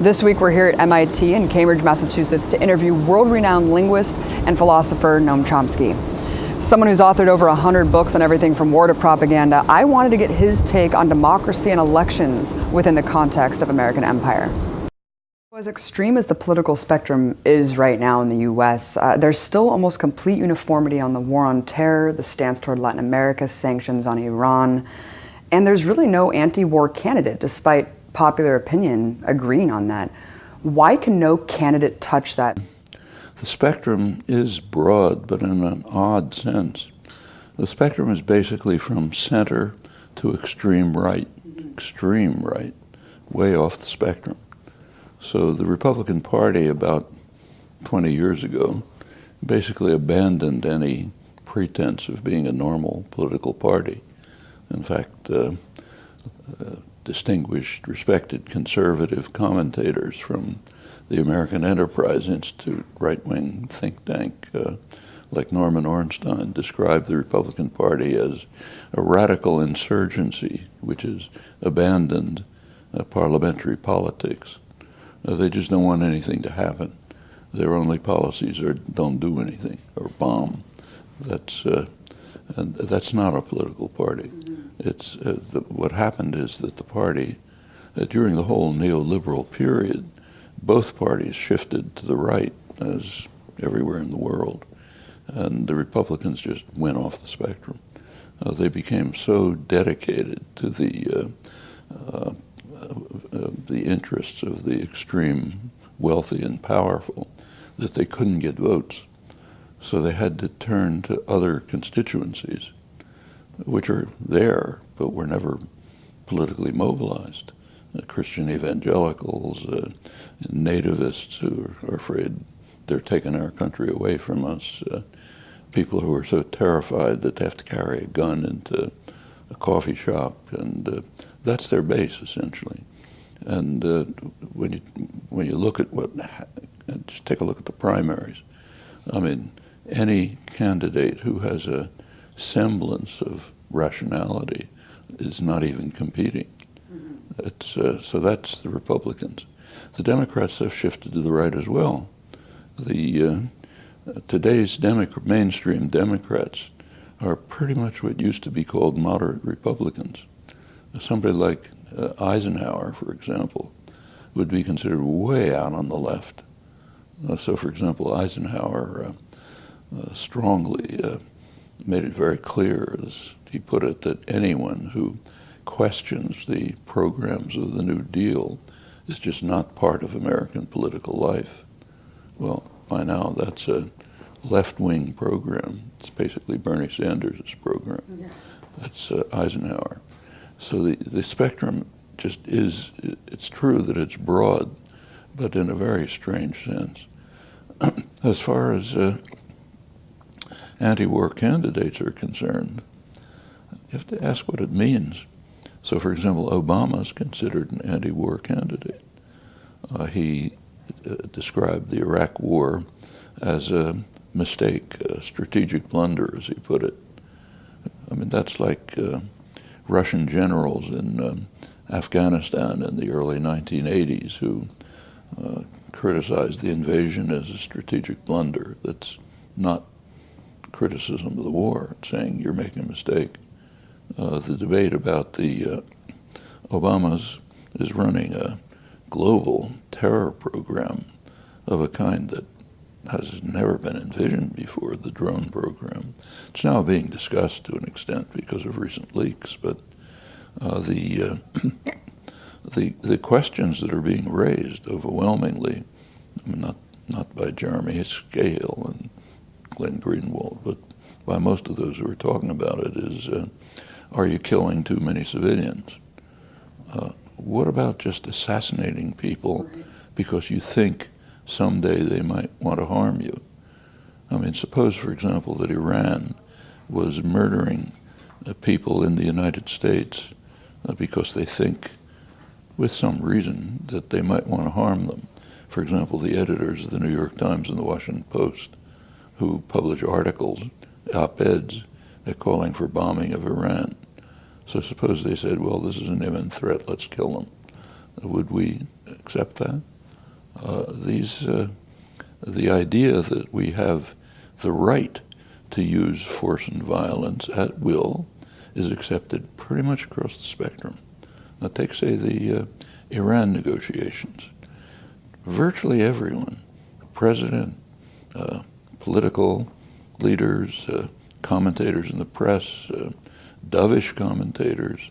This week we're here at MIT in Cambridge, Massachusetts to interview world-renowned linguist and philosopher Noam Chomsky. Someone who's authored over 100 books on everything from war to propaganda, I wanted to get his take on democracy and elections within the context of American empire. As extreme as the political spectrum is right now in the US, there's still almost complete uniformity on the war on terror, the stance toward Latin America, sanctions on Iran, and there's really no anti-war candidate, despite popular opinion agreeing on that. Why can no candidate touch that? The spectrum is broad, but in an odd sense. The spectrum is basically from center to extreme right, way off the spectrum. So the Republican Party about 20 years ago basically abandoned any pretense of being a normal political party. In fact, distinguished, respected conservative commentators from the American Enterprise Institute, right-wing think tank, like Norman Ornstein, described the Republican Party as a radical insurgency, which has abandoned parliamentary politics. They just don't want anything to happen. Their only policies are don't do anything or bomb. That's not a political party. It's what happened is that the party, during the whole neoliberal period, both parties shifted to the right, as everywhere in the world, and the Republicans just went off the spectrum. They became so dedicated to the interests of the extreme wealthy and powerful that they couldn't get votes. So they had to turn to other constituencies, which are there, but were never politically mobilized. Christian evangelicals, nativists who are afraid they're taking our country away from us, people who are so terrified that they have to carry a gun into a coffee shop, and that's their base, essentially. And when you look at just take a look at the primaries. I mean, any candidate who has a semblance of rationality is not even competing. So that's the Republicans. The Democrats have shifted to the right as well. Today's mainstream Democrats are pretty much what used to be called moderate Republicans. Somebody like Eisenhower, for example, would be considered way out on the left. So, for example, Eisenhower strongly made it very clear, as he put it, that anyone who questions the programs of the New Deal is just not part of American political life. Well, by now that's a left-wing program. It's basically Bernie Sanders' program. Yeah. That's Eisenhower. So the spectrum just is, it's true that it's broad, but in a very strange sense. As far as anti-war candidates are concerned, you have to ask what it means. So, for example, Obama is considered an anti-war candidate. He described the Iraq War as a mistake, a strategic blunder, as he put it. I mean, that's like Russian generals in Afghanistan in the early 1980s who criticized the invasion as a strategic blunder. That's not criticism of the war, it's saying you're making a mistake. The debate about the Obama's is running a global terror program of a kind that has never been envisioned before, the drone program. It's now being discussed to an extent because of recent leaks, but the questions that are being raised overwhelmingly, I mean, not by Jeremy Scale and Glenn Greenwald, but by most of those who are talking about it, is are you killing too many civilians? What about just assassinating people because you think someday they might want to harm you? I mean, suppose, for example, that Iran was murdering people in the United States because they think, with some reason, that they might want to harm them. For example, the editors of the New York Times and the Washington Post, who publish articles, op-eds, calling for bombing of Iran. So suppose they said, well, this is an imminent threat, let's kill them. Would we accept that? The idea that we have the right to use force and violence at will is accepted pretty much across the spectrum. Now take, say, the Iran negotiations. Virtually everyone, president, political leaders, commentators in the press, dovish commentators,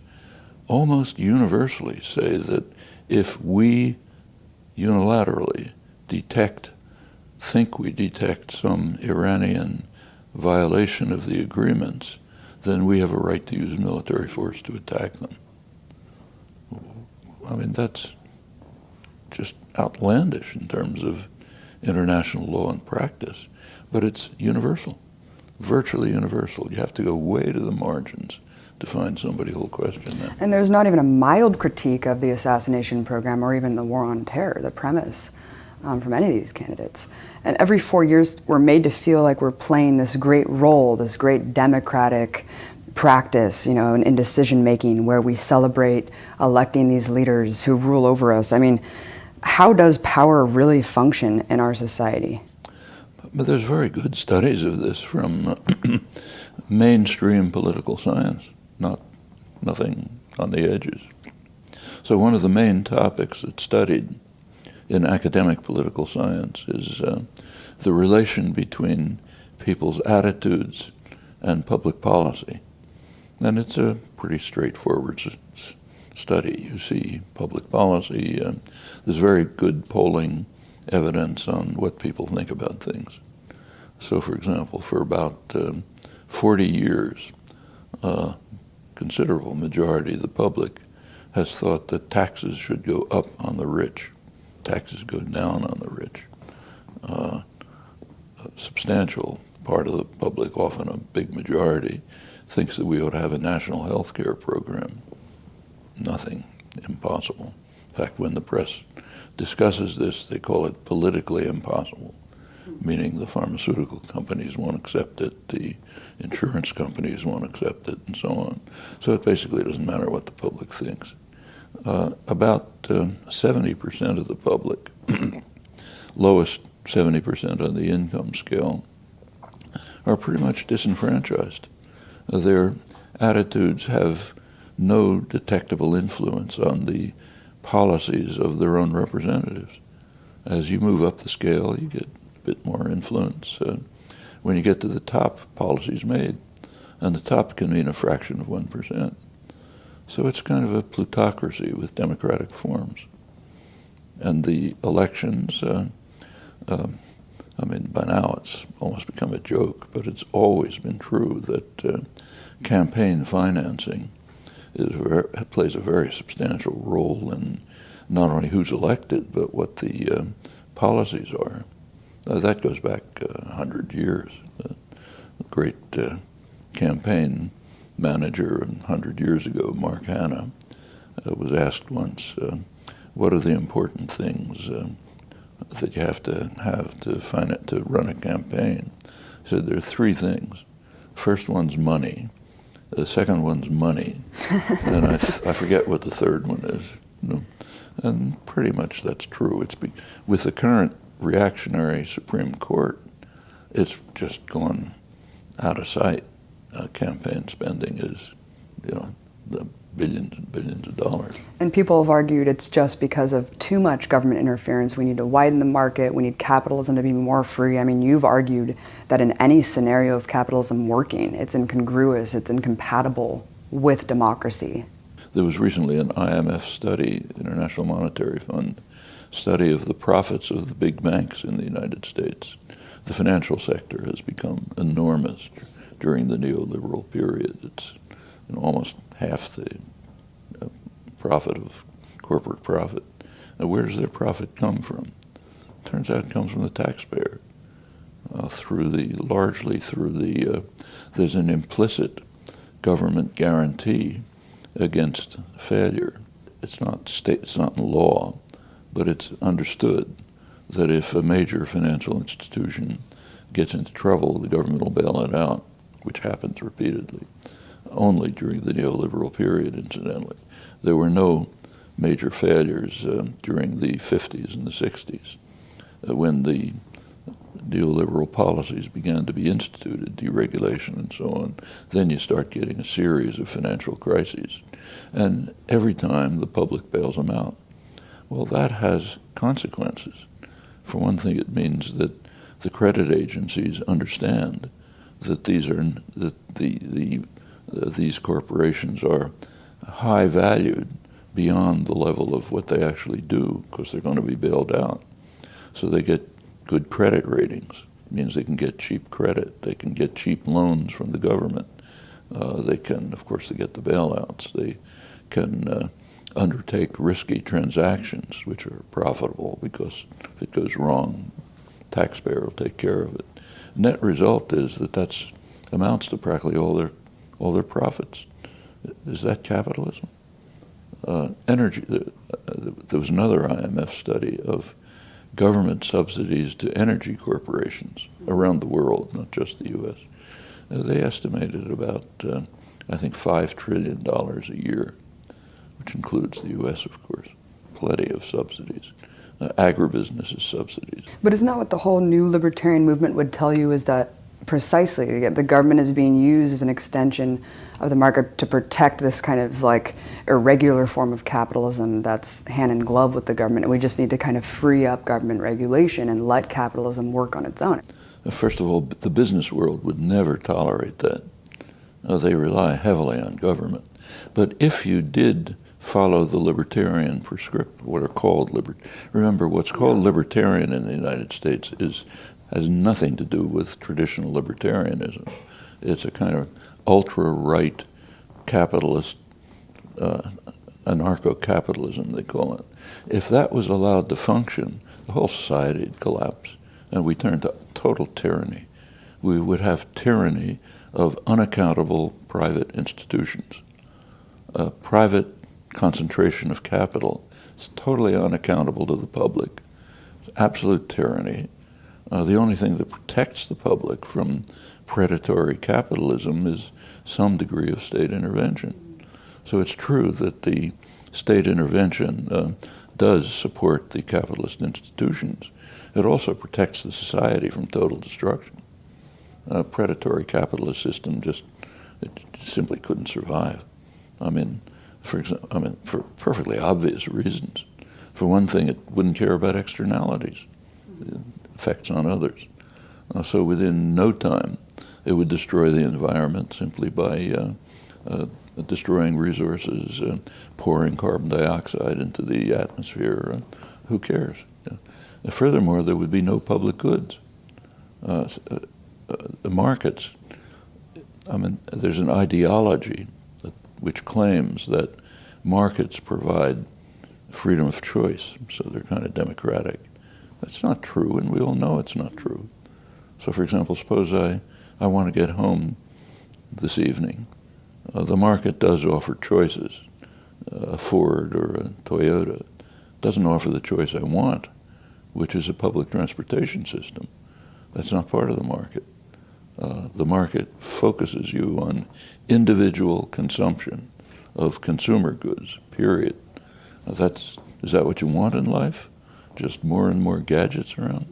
almost universally say that if we unilaterally think we detect some Iranian violation of the agreements, then we have a right to use military force to attack them. I mean, that's just outlandish in terms of international law and practice, but it's universal, virtually universal. You have to go way to the margins to find somebody who'll question that. And there's not even a mild critique of the assassination program or even the war on terror, the premise, from any of these candidates. And every 4 years, we're made to feel like we're playing this great role, this great democratic practice, in decision-making where we celebrate electing these leaders who rule over us. I mean, how does power really function in our society? But there's very good studies of this from mainstream political science, nothing on the edges. So one of the main topics that's studied in academic political science is the relation between people's attitudes and public policy. And it's a pretty straightforward study. You see public policy, there's very good polling evidence on what people think about things. So for example, for about 40 years, a considerable majority of the public has thought that taxes should go up on the rich. Taxes go down on the rich. A substantial part of the public, often a big majority, thinks that we ought to have a national health care program. Nothing, impossible. In fact, when the press discusses this, they call it politically impossible, meaning the pharmaceutical companies won't accept it, the insurance companies won't accept it, and so on. So it basically doesn't matter what the public thinks. About 70% of the public, lowest 70% on the income scale, are pretty much disenfranchised. Their attitudes have no detectable influence on the policies of their own representatives. As you move up the scale, you get a bit more influence. When you get to the top, policy's made, and the top can mean a fraction of 1%. So it's kind of a plutocracy with democratic forms. And the elections, by now it's almost become a joke, but it's always been true that campaign financing plays a very substantial role in not only who's elected, but what the policies are. That goes back 100 years. The great campaign manager 100 years ago, Mark Hanna, was asked once, what are the important things that you have to run a campaign? He said there are three things. First one's money. The second one's money. And I forget what the third one is. And pretty much that's true. With the current reactionary Supreme Court, it's just gone out of sight. Campaign spending is, the billions and billions of dollars. And people have argued it's just because of too much government interference. We need to widen the market. We need capitalism to be more free. I mean, you've argued that in any scenario of capitalism working, it's incongruous, it's incompatible with democracy. There was recently an IMF study, International Monetary Fund, study of the profits of the big banks in the United States. The financial sector has become enormous during the neoliberal period. It's almost half the profit of corporate profit. Now, where does their profit come from? Turns out it comes from the taxpayer. Largely through the, there's an implicit government guarantee against failure. It's not in law, but it's understood that if a major financial institution gets into trouble, the government will bail it out, which happens repeatedly. Only during the neoliberal period, incidentally. There were no major failures during the 50s and the 60s, when the neoliberal policies began to be instituted, deregulation and so on. Then you start getting a series of financial crises. And every time the public bails them out. Well, that has consequences. For one thing, it means that the credit agencies understand that these corporations are high valued beyond the level of what they actually do, because they're going to be bailed out. So they get good credit ratings. It means they can get cheap credit. They can get cheap loans from the government. They can, of course, they get the bailouts. They can undertake risky transactions, which are profitable, because if it goes wrong, taxpayer will take care of it. Net result is that amounts to practically all their profits. Is that capitalism? Energy. There was another IMF study of government subsidies to energy corporations around the world, not just the U.S. They estimated about, I think, $5 trillion a year, which includes the U.S., of course. Plenty of subsidies. Agribusiness is subsidies. But isn't that what the whole new libertarian movement would tell you, is that precisely the government is being used as an extension of the market to protect this kind of like irregular form of capitalism that's hand in glove with the government, and we just need to kind of free up government regulation and let capitalism work on its own? First of all, the business world would never tolerate that. They rely heavily on government. But if you did follow the libertarian prescription, what are called remember, what's called libertarian in the United States has nothing to do with traditional libertarianism. It's a kind of ultra-right capitalist, anarcho-capitalism, they call it. If that was allowed to function, the whole society would collapse, and we turn to total tyranny. We would have tyranny of unaccountable private institutions. Private concentration of capital is totally unaccountable to the public. It's absolute tyranny. The only thing that protects the public from predatory capitalism is some degree of state intervention. So it's true that the state intervention does support the capitalist institutions. It also protects the society from total destruction. A predatory capitalist system it simply couldn't survive. For perfectly obvious reasons. For one thing, it wouldn't care about externalities, effects on others. So within no time, it would destroy the environment simply by destroying resources, pouring carbon dioxide into the atmosphere. Who cares? Furthermore, there would be no public goods. The markets, there's an ideology which claims that markets provide freedom of choice, so they're kind of democratic. That's not true, and we all know it's not true. So, for example, suppose I want to get home this evening. The market does offer choices. A Ford or a Toyota doesn't offer the choice I want, which is a public transportation system. That's not part of the market. The market focuses you on individual consumption of consumer goods, period. Is that what you want in life? Just more and more gadgets around?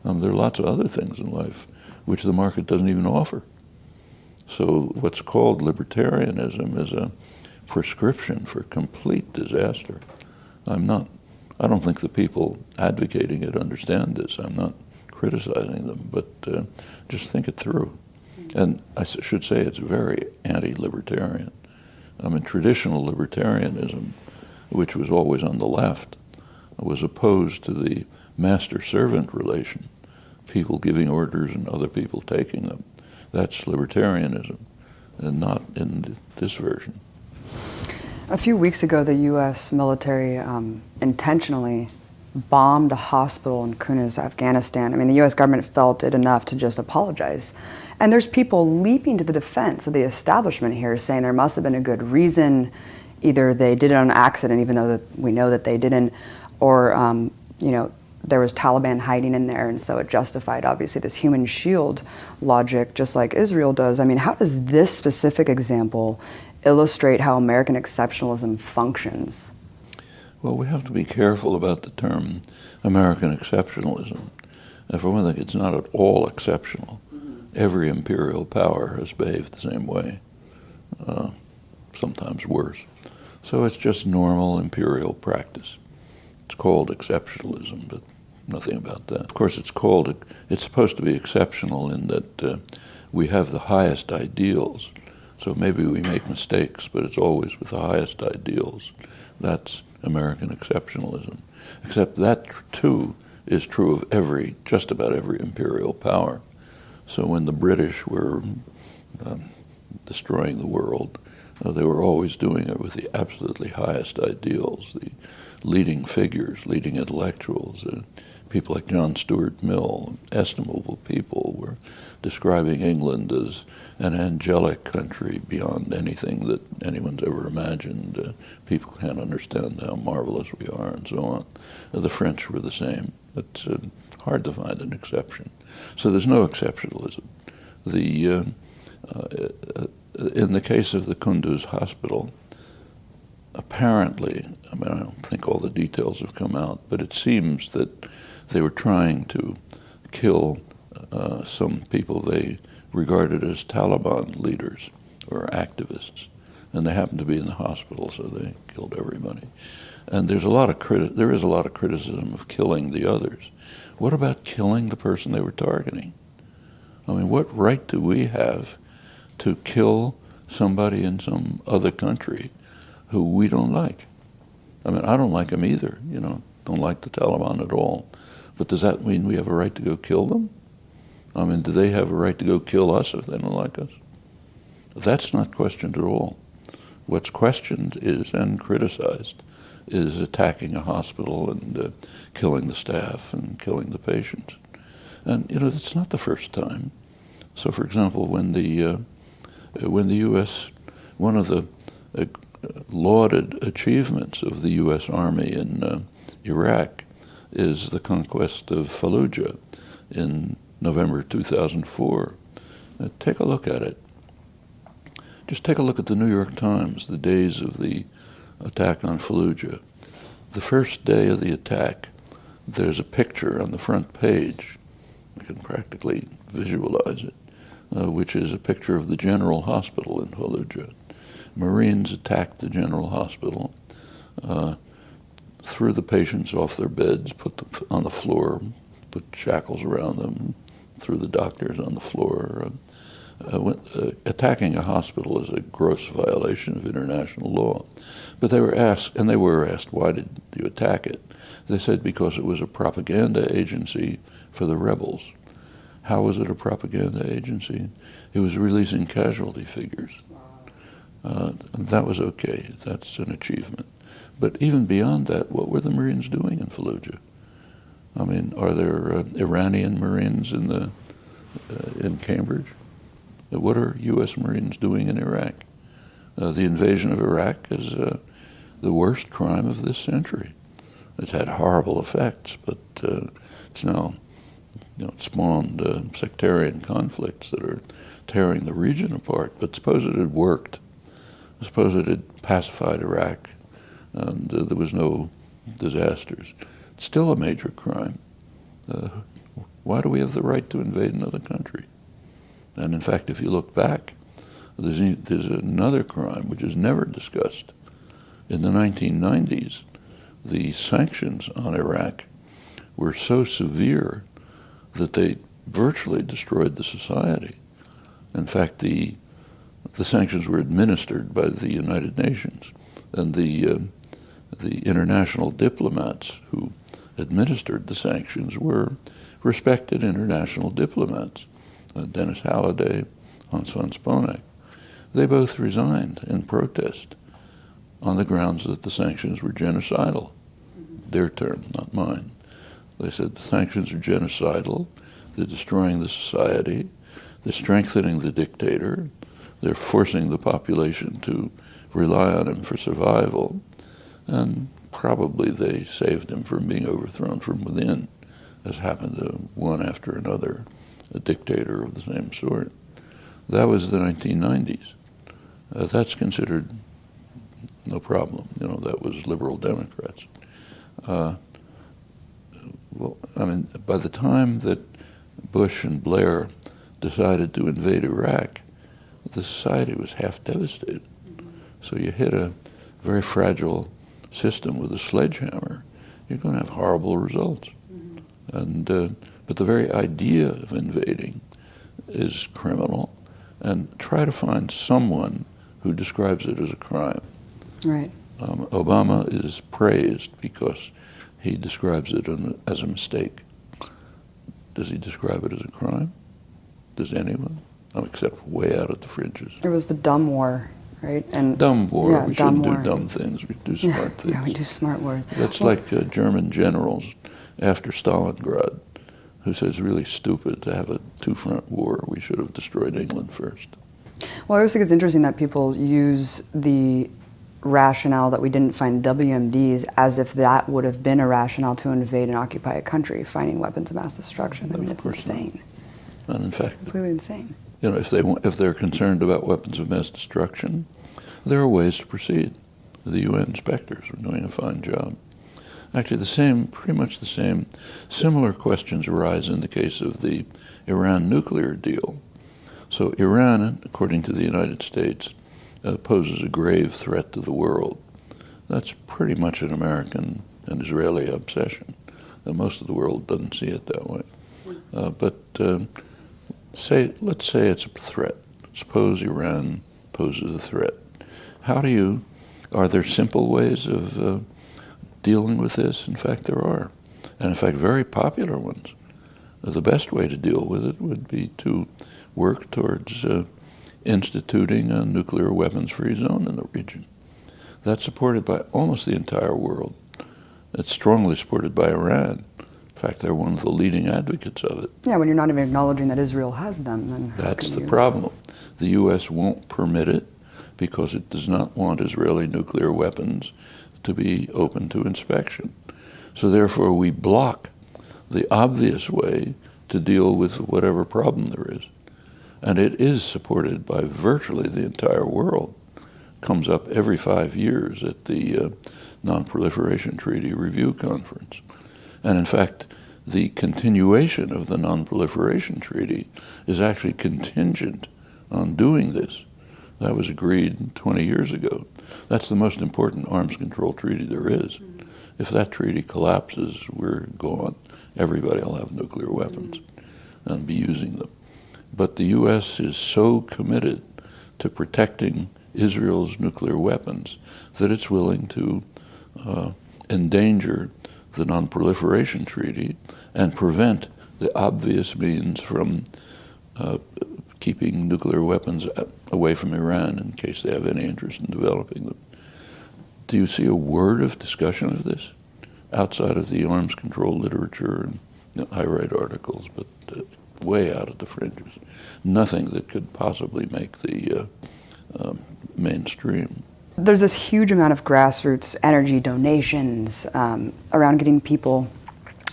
There are lots of other things in life which the market doesn't even offer. So what's called libertarianism is a prescription for complete disaster. I don't think the people advocating it understand this. I'm not criticizing them, but just think it through. And I should say it's very anti-libertarian. Traditional libertarianism, which was always on the left, was opposed to the master-servant relation, people giving orders and other people taking them. That's libertarianism, and not in this version. A few weeks ago, the U.S. military intentionally bombed a hospital in Kunduz, Afghanistan. The U.S. government felt it enough to just apologize. And there's people leaping to the defense of the establishment here, saying there must have been a good reason. Either they did it on accident, even though we know that they didn't, or there was Taliban hiding in there, and so it justified, obviously, this human shield logic, just like Israel does. How does this specific example illustrate how American exceptionalism functions? Well, we have to be careful about the term American exceptionalism. And for one thing, it's not at all exceptional. Every imperial power has behaved the same way, sometimes worse. So it's just normal imperial practice. It's called exceptionalism, but nothing about that. Of course, it's supposed to be exceptional in that we have the highest ideals. So maybe we make mistakes, but it's always with the highest ideals. That's American exceptionalism. Except that, too, is true of just about every imperial power. So when the British were destroying the world, they were always doing it with the absolutely highest ideals, the leading figures, leading intellectuals, people like John Stuart Mill, estimable people, were describing England as an angelic country beyond anything that anyone's ever imagined. People can't understand how marvelous we are, and so on. The French were the same. It's hard to find an exception. So there's no exceptionalism. In the case of the Kunduz hospital, apparently, I don't think all the details have come out, but it seems that they were trying to kill some people they regarded as Taliban leaders or activists, and they happened to be in the hospital, so they killed everybody. And there is a lot of criticism of killing the others. What about killing the person they were targeting? I mean, what right do we have to kill somebody in some other country who we don't like? I mean, I don't like them either, don't like the Taliban at all. But does that mean we have a right to go kill them? I mean, do they have a right to go kill us if they don't like us? That's not questioned at all. What's questioned and criticized is attacking a hospital and killing the staff and killing the patients. And, that's not the first time. So, for example, when the U.S., one of the lauded achievements of the U.S. Army in Iraq is the conquest of Fallujah in November 2004. Take a look at it. Just take a look at the New York Times, the days of the attack on Fallujah. The first day of the attack, there's a picture on the front page. I can practically visualize it, which is a picture of the General Hospital in Fallujah. Marines attacked the General Hospital, threw the patients off their beds, put them on the floor, put shackles around them, threw the doctors on the floor. Attacking a hospital is a gross violation of international law. But they were asked, why did you attack it? They said because it was a propaganda agency for the rebels. How was it a propaganda agency? It was releasing casualty figures. And that was okay. That's an achievement. But even beyond that, what were the Marines doing in Fallujah? I mean, are there Iranian Marines in Cambridge? What are U.S. Marines doing in Iraq? The invasion of Iraq is the worst crime of this century. It's had horrible effects, but it's now spawned sectarian conflicts that are tearing the region apart. But suppose it had worked. Suppose it had pacified Iraq and there was no disasters. It's still a major crime. Why do we have the right to invade another country? And in fact, if you look back, there's another crime which is never discussed. In the 1990s, the sanctions on Iraq were so severe that they virtually destroyed the society. In fact, the sanctions were administered by the United Nations, and the international diplomats who administered the sanctions were respected international diplomats. Dennis Halliday, Hans von Sponek. They both resigned in protest on the grounds that the sanctions were genocidal. Their term, not mine. They said the sanctions are genocidal, they're destroying the society, they're strengthening the dictator, they're forcing the population to rely on him for survival, and probably they saved him from being overthrown from within, as happened to one after another, a dictator of the same sort. That was the 1990s. That's considered no problem. You know, that was liberal Democrats. Well, I mean, by the time that Bush and Blair decided to invade Iraq, the society was half devastated. So you hit a very fragile system with a sledgehammer, you're going to have horrible results. And but the very idea of invading is criminal, and try to find someone who describes it as a crime. Right. Obama is praised because he describes it as a mistake. Does he describe it as a crime? Does anyone? Except way out at the fringes. It was the dumb war, right? And dumb war. Yeah, we dumb shouldn't war. do dumb things. We do smart things. Yeah, we do smart wars. That's like German generals after Stalingrad, who says really stupid to have a two-front war. We should have destroyed England first. Well, I always think it's interesting that people use the rationale that we didn't find WMDs as if that would have been a rationale to invade and occupy a country, finding weapons of mass destruction. I mean, it's insane. And in fact, Completely insane. you know, if they're concerned about weapons of mass destruction, there are ways to proceed. The UN inspectors are doing a fine job. Actually, pretty much the same, similar questions arise in the case of the Iran nuclear deal. So Iran, according to the United States, poses a grave threat to the world. That's pretty much an American and Israeli obsession. Most of the world doesn't see it that way. But let's say it's a threat. Suppose Iran poses a threat. Are there simple ways of dealing with this? In fact, there are. And in fact, very popular ones. The best way to deal with it would be to work towards instituting a nuclear weapons-free zone in the region. That's supported by almost the entire world. It's strongly supported by Iran. In fact, they're one of the leading advocates of it. Yeah, when you're not even acknowledging that Israel has them, then that's the problem. The U.S. won't permit it because it does not want Israeli nuclear weapons to be open to inspection. So therefore, we block the obvious way to deal with whatever problem there is. And it is supported by virtually the entire world. Comes up every 5 years at the Non-Proliferation Treaty Review Conference. And in fact, the continuation of the Non-Proliferation Treaty is actually contingent on doing this. That was agreed 20 years ago. That's the most important arms control treaty there is. If that treaty collapses, we're gone. Everybody will have nuclear weapons and be using them. But the U.S. is so committed to protecting Israel's nuclear weapons that it's willing to endanger the Non-Proliferation Treaty and prevent the obvious means from keeping nuclear weapons away from Iran in case they have any interest in developing them. Do you see a word of discussion of this outside of the arms control literature? And I write articles, but way out at the fringes. Nothing that could possibly make the mainstream. There's this huge amount of grassroots energy donations around getting people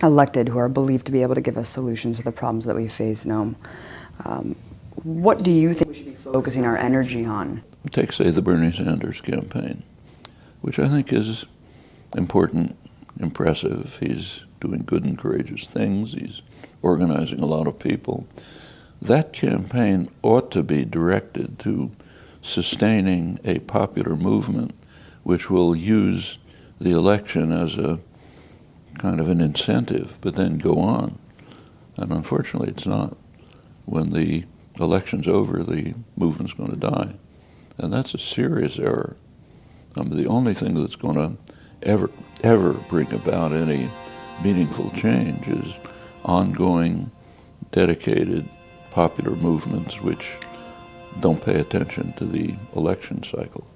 elected who are believed to be able to give us solutions to the problems that we face, Noam. What do you think we should be focusing our energy on? Take, say, the Bernie Sanders campaign, which I think is important, impressive. He's doing good and courageous things. He's organizing a lot of people. That campaign ought to be directed to sustaining a popular movement which will use the election as a kind of an incentive, but then go on. And unfortunately, it's not. When the election's over, the movement's going to die. And that's a serious error. The only thing that's going to ever bring about any meaningful change is ongoing, dedicated, popular movements which don't pay attention to the election cycle.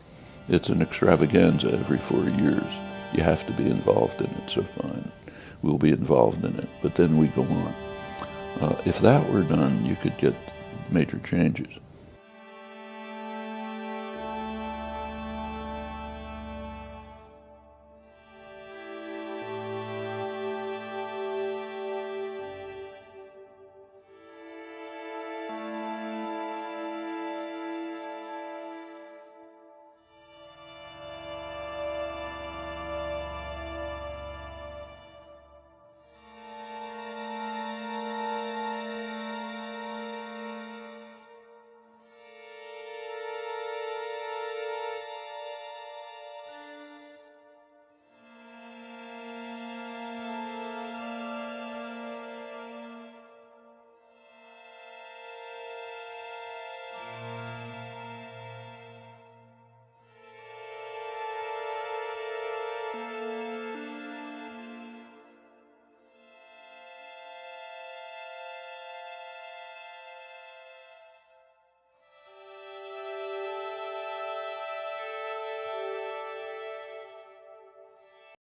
It's an extravaganza every 4 years. You have to be involved in it, so fine. We'll be involved in it, but then we go on. If that were done, you could get major changes.